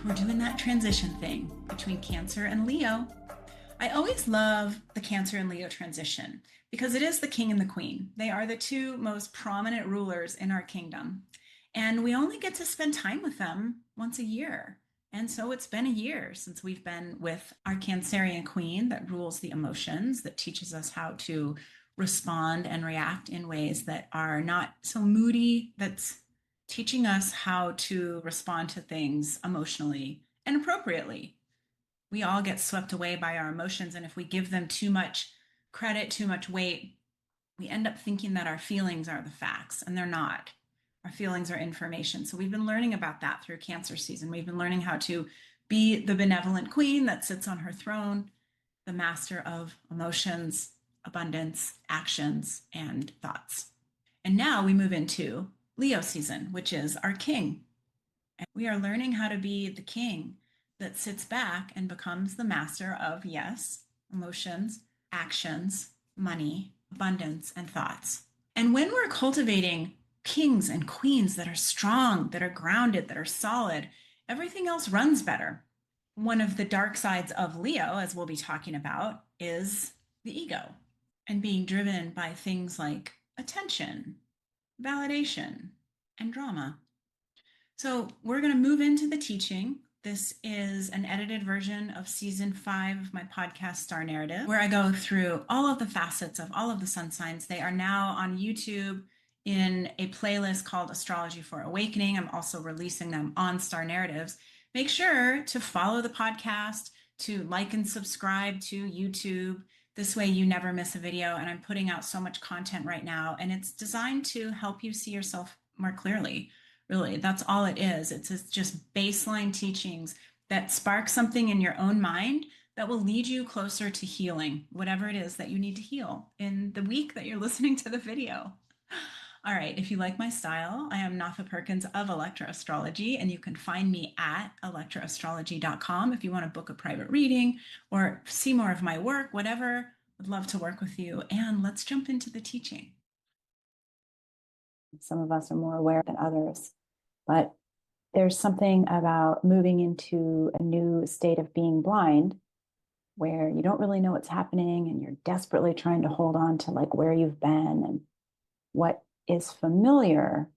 we're doing that transition thing between Cancer and Leo. I always love the Cancer and Leo transition because it is the king and the queen. They are the two most prominent rulers in our kingdom. And we only get to spend time with them once a year. And so it's been a year since we've been with our Cancerian queen that rules the emotions, that teaches us how to respond and react in ways that are not so moody, that's teaching us how to respond to things emotionally and appropriately. We all get swept away by our emotions, and if we give them too much credit, too much weight, we end up thinking that our feelings are the facts, and they're not. Our feelings are information. So we've been learning about that through Cancer season. We've been learning how to be the benevolent queen that sits on her throne, the master of emotions, abundance, actions, and thoughts. And now we move into Leo season, which is our king. And we are learning how to be the king that sits back and becomes the master of, yes, emotions, actions, money, abundance, and thoughts. And when we're cultivating kings and queens that are strong, that are grounded, that are solid, everything else runs better. One of the dark sides of Leo, as we'll be talking about, is the ego and being driven by things like attention, validation, and drama. So we're going to move into the teaching. This is an edited version of season 5 of my podcast, Star Narrative, where I go through all of the facets of all of the sun signs. They are now on YouTube in a playlist called Astrology for Awakening. I'm also releasing them on Star Narratives. Make sure to follow the podcast, to like and subscribe to YouTube. This way you never miss a video. And I'm putting out so much content right now, and it's designed to help you see yourself more clearly. Really, that's all it is. It's just baseline teachings that spark something in your own mind that will lead you closer to healing, whatever it is that you need to heal in the week that you're listening to the video. All right, if you like my style, I am Nafa Perkins of Electra Astrology, and you can find me at electraastrology.com if you want to book a private reading or see more of my work, whatever. I'd love to work with you. And let's jump into the teaching. Some of us are more aware than others, but there's something about moving into a new state of being blind where you don't really know what's happening and you're desperately trying to hold on to like where you've been and what is familiar.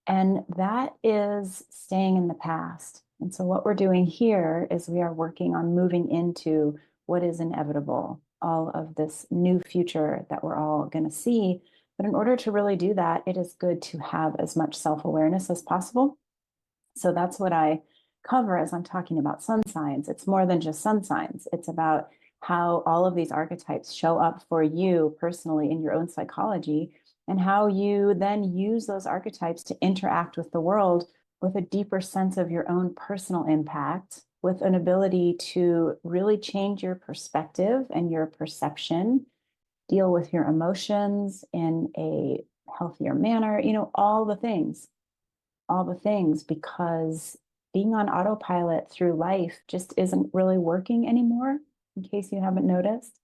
And that is staying in the past. And so what we're doing here is we are working on moving into what is inevitable, all of this new future that we're all going to see. But in order to really do that, it is good to have as much self-awareness as possible. So that's what I cover as I'm talking about sun signs. It's more than just sun signs. It's about how all of these archetypes show up for you personally in your own psychology, and how you then use those archetypes to interact with the world with a deeper sense of your own personal impact, with an ability to really change your perspective and your perception, deal with your emotions in a healthier manner, all the things, because being on autopilot through life just isn't really working anymore, in case you haven't noticed.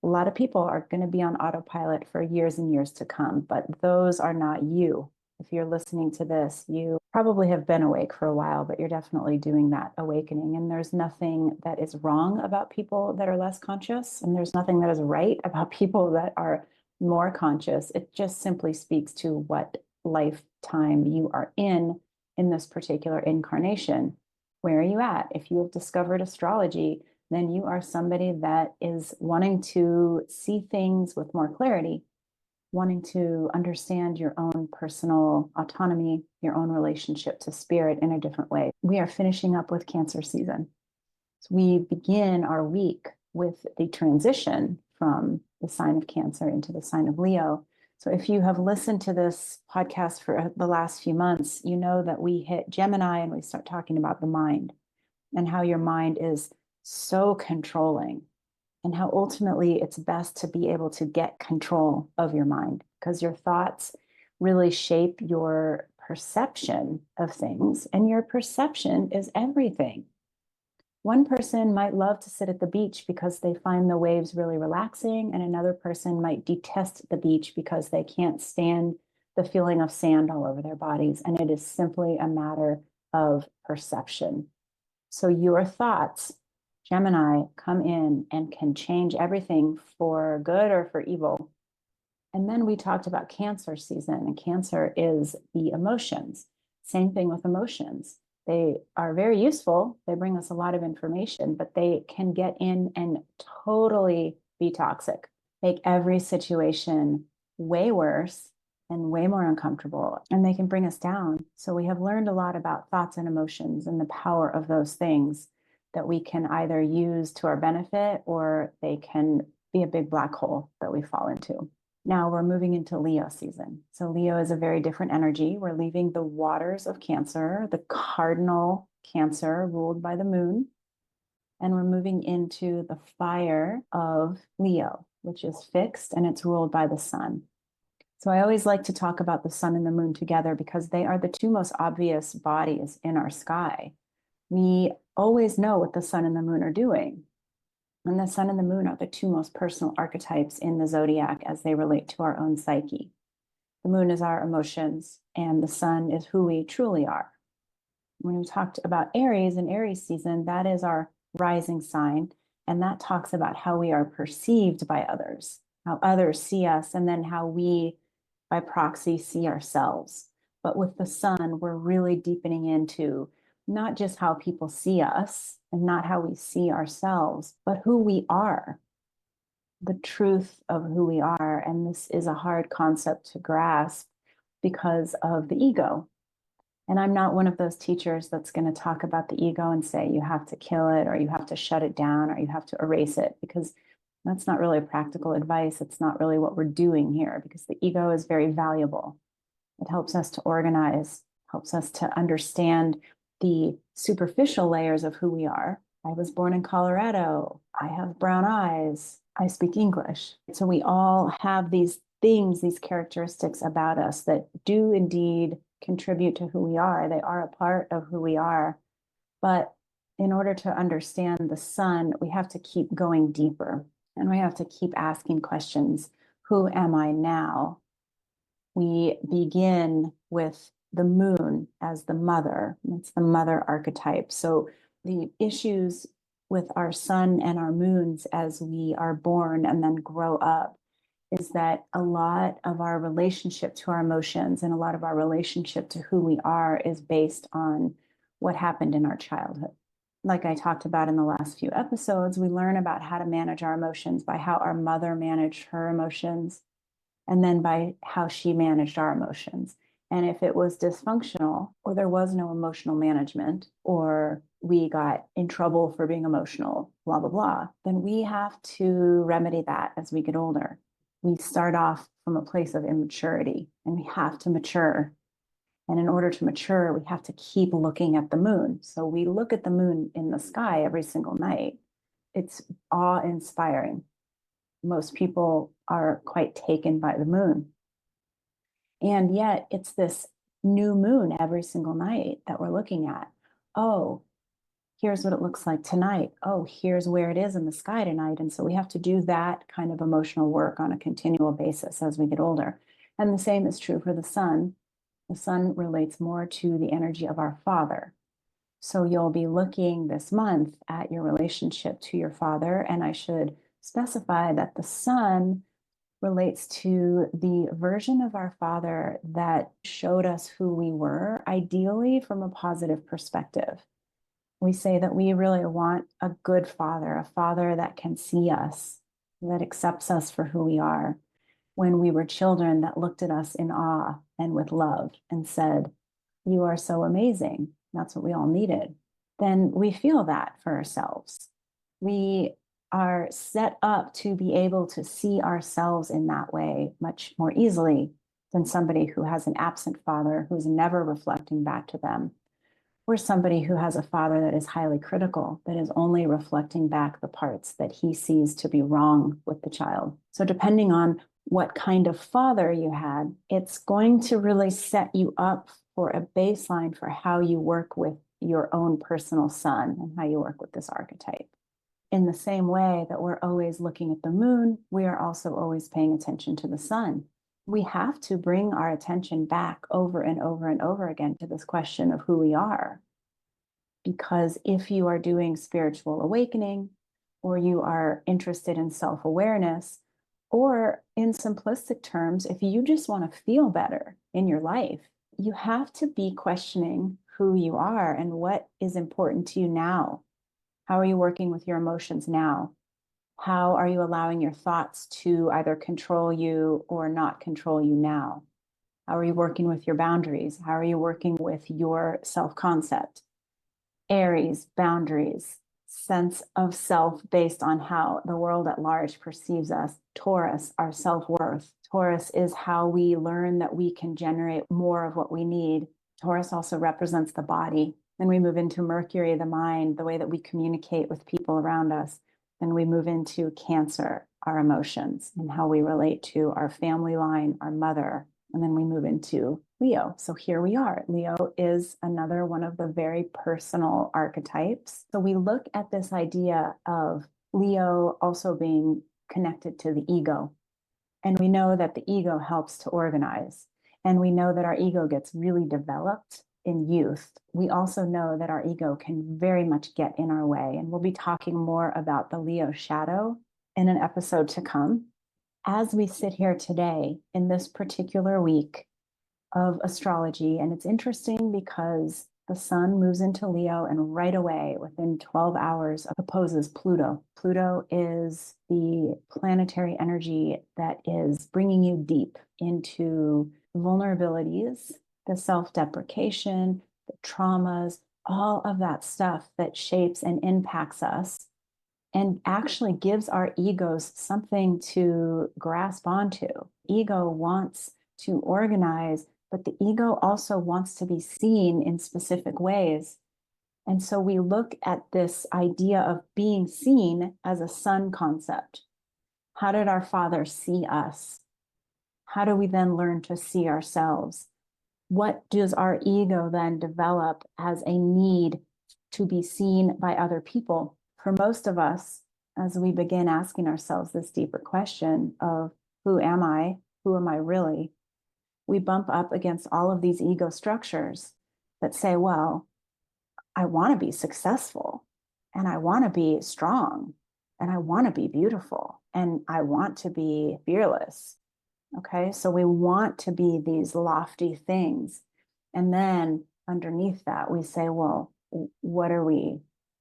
A lot of people are going to be on autopilot for years and years to come, but those are not you. If you're listening to this, you probably have been awake for a while, but you're definitely doing that awakening. And there's nothing that is wrong about people that are less conscious, and there's nothing that is right about people that are more conscious. It just simply speaks to what lifetime you are in this particular incarnation. Where are you at? If you have discovered astrology, then you are somebody that is wanting to see things with more clarity, wanting to understand your own personal autonomy, your own relationship to spirit in a different way. We are finishing up with Cancer season. So we begin our week with the transition from the sign of Cancer into the sign of Leo. So if you have listened to this podcast for the last few months, you know that we hit Gemini and we start talking about the mind and how your mind is so controlling, and how ultimately it's best to be able to get control of your mind, because your thoughts really shape your perception of things, and your perception is everything. One person might love to sit at the beach because they find the waves really relaxing, and another person might detest the beach because they can't stand the feeling of sand all over their bodies. And it is simply a matter of perception. So your thoughts, Gemini, come in and can change everything for good or for evil. And then we talked about Cancer season, and Cancer is the emotions. Same thing with emotions. They are very useful. They bring us a lot of information, but they can get in and totally be toxic, make every situation way worse and way more uncomfortable, and they can bring us down. So we have learned a lot about thoughts and emotions and the power of those things that we can either use to our benefit, or they can be a big black hole that we fall into. Now we're moving into Leo season. So Leo is a very different energy. We're leaving the waters of Cancer, the cardinal Cancer ruled by the moon, and we're moving into the fire of Leo, which is fixed and it's ruled by the sun. So I always like to talk about the sun and the moon together because they are the two most obvious bodies in our sky. We always know what the sun and the moon are doing. And the sun and the moon are the two most personal archetypes in the zodiac as they relate to our own psyche. The moon is our emotions, and the sun is who we truly are. When we talked about Aries and Aries season, that is our rising sign, and that talks about how we are perceived by others, how others see us, and then how we, by proxy, see ourselves. But with the sun, we're really deepening into not just how people see us and not how we see ourselves, but who we are, the truth of who we are. And this is a hard concept to grasp because of the ego. And I'm not one of those teachers that's going to talk about the ego and say you have to kill it or you have to shut it down or you have to erase it, because that's not really practical advice. It's not really what we're doing here, because the ego is very valuable. It helps us to organize, helps us to understand the superficial layers of who we are. I was born in Colorado. I have brown eyes. I speak English. So we all have these things, these characteristics about us that do indeed contribute to who we are. They are a part of who we are. But in order to understand the sun, we have to keep going deeper and we have to keep asking questions. Who am I now? We begin with the moon as the mother. It's the mother archetype. So the issues with our sun and our moons as we are born and then grow up is that a lot of our relationship to our emotions and a lot of our relationship to who we are is based on what happened in our childhood. Like I talked about in the last few episodes, we learn about how to manage our emotions by how our mother managed her emotions, and then by how she managed our emotions. And if it was dysfunctional, or there was no emotional management, or we got in trouble for being emotional, blah, blah, blah, then we have to remedy that as we get older. We start off from a place of immaturity and we have to mature. And in order to mature, we have to keep looking at the moon. So we look at the moon in the sky every single night. It's awe-inspiring. Most people are quite taken by the moon. And yet it's this new moon every single night that we're looking at. Oh, here's what it looks like tonight. Oh, here's where it is in the sky tonight. And so we have to do that kind of emotional work on a continual basis as we get older. And the same is true for the sun. The sun relates more to the energy of our father. So you'll be looking this month at your relationship to your father. And I should specify that the sun relates to the version of our father that showed us who we were, ideally from a positive perspective. We say that we really want a good father, a father that can see us, that accepts us for who we are. When we were children, that looked at us in awe and with love and said, "You are so amazing." That's what we all needed. Then we feel that for ourselves. We are set up to be able to see ourselves in that way much more easily than somebody who has an absent father who's never reflecting back to them, or somebody who has a father that is highly critical, that is only reflecting back the parts that he sees to be wrong with the child. So depending on what kind of father you had, it's going to really set you up for a baseline for how you work with your own personal sun and how you work with this archetype. In the same way that we're always looking at the moon, we are also always paying attention to the sun. We have to bring our attention back over and over and over again to this question of who we are. Because if you are doing spiritual awakening, or you are interested in self-awareness, or in simplistic terms, if you just want to feel better in your life, you have to be questioning who you are and what is important to you now. How are you working with your emotions now? How are you allowing your thoughts to either control you or not control you now? How are you working with your boundaries? How are you working with your self-concept? Aries, boundaries, sense of self based on how the world at large perceives us. Taurus, our self-worth. Taurus is how we learn that we can generate more of what we need. Taurus also represents the body. Then we move into Mercury, the mind, the way that we communicate with people around us. Then we move into Cancer, our emotions, and how we relate to our family line, our mother. And then we move into Leo. So here we are. Leo is another one of the very personal archetypes. So we look at this idea of Leo also being connected to the ego. And we know that the ego helps to organize. And we know that our ego gets really developed in youth. We also know that our ego can very much get in our way. And we'll be talking more about the Leo shadow in an episode to come. As we sit here today in this particular week of astrology, and it's interesting because the sun moves into Leo and right away, within 12 hours, opposes Pluto. Pluto is the planetary energy that is bringing you deep into vulnerabilities, the self-deprecation, the traumas, all of that stuff that shapes and impacts us and actually gives our egos something to grasp onto. Ego wants to organize, but the ego also wants to be seen in specific ways. And so we look at this idea of being seen as a sun concept. How did our father see us? How do we then learn to see ourselves? What does our ego then develop as a need to be seen by other people? For most of us, as we begin asking ourselves this deeper question of who am I? Who am I really? We bump up against all of these ego structures that say, well, I want to be successful and I want to be strong and I want to be beautiful and I want to be fearless. Okay, so we want to be these lofty things. And then underneath that, we say, well, what are we?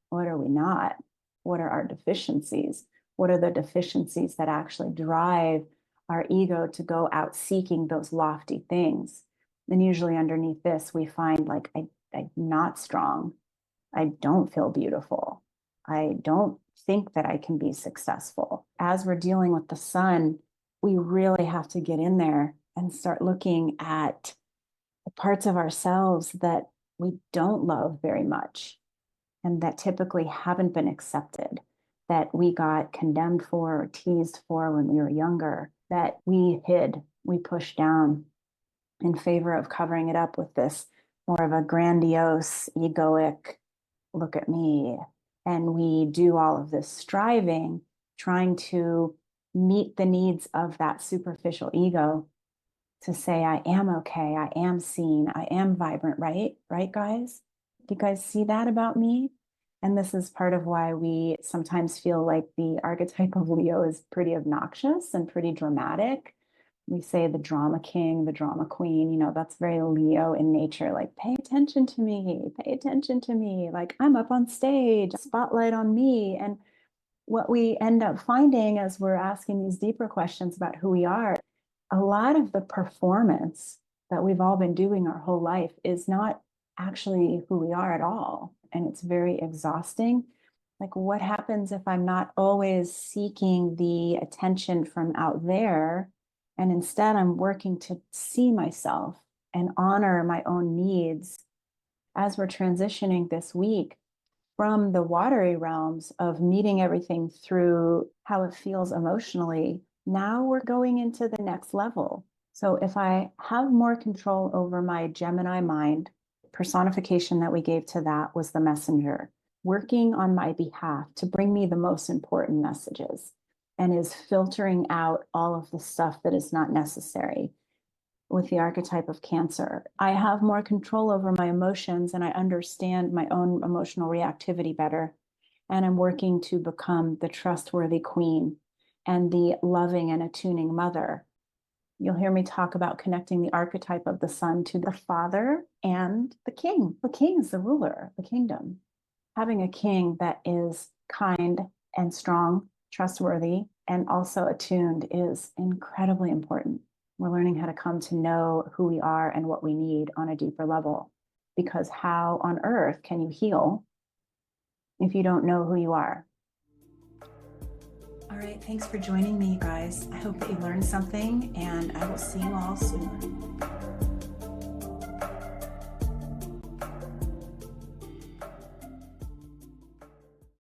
What are we not? What are our deficiencies? What are the deficiencies that actually drive our ego to go out seeking those lofty things? And usually underneath this, we find like, I'm not strong. I don't feel beautiful. I don't think that I can be successful. As we're dealing with the sun, we really have to get in there and start looking at the parts of ourselves that we don't love very much and that typically haven't been accepted, that we got condemned for or teased for when we were younger, that we hid, we pushed down in favor of covering it up with this more of a grandiose, egoic, look at me. And we do all of this striving, trying to meet the needs of that superficial ego to say, I am okay, I am seen, I am vibrant, right? Right, guys? Do you guys see that about me? And this is part of why we sometimes feel like the archetype of Leo is pretty obnoxious and pretty dramatic. We say the drama king, the drama queen, that's very Leo in nature. Like, pay attention to me, pay attention to me. Like, I'm up on stage, spotlight on me. And what we end up finding as we're asking these deeper questions about who we are, a lot of the performance that we've all been doing our whole life is not actually who we are at all. And it's very exhausting. Like, what happens if I'm not always seeking the attention from out there? And instead, I'm working to see myself and honor my own needs as we're transitioning this week from the watery realms of meeting everything through how it feels emotionally. Now we're going into the next level. So if I have more control over my Gemini mind, personification that we gave to that was the messenger, working on my behalf to bring me the most important messages and is filtering out all of the stuff that is not necessary. with the archetype of Cancer. I have more control over my emotions and I understand my own emotional reactivity better. And I'm working to become the trustworthy queen and the loving and attuning mother. You'll hear me talk about connecting the archetype of the sun to the father and the king. The king is the ruler of the kingdom. Having a king that is kind and strong, trustworthy, and also attuned is incredibly important. We're learning how to come to know who we are and what we need on a deeper level. Because how on earth can you heal if you don't know who you are? All right, thanks for joining me, guys. I hope that you learned something, and I will see you all soon.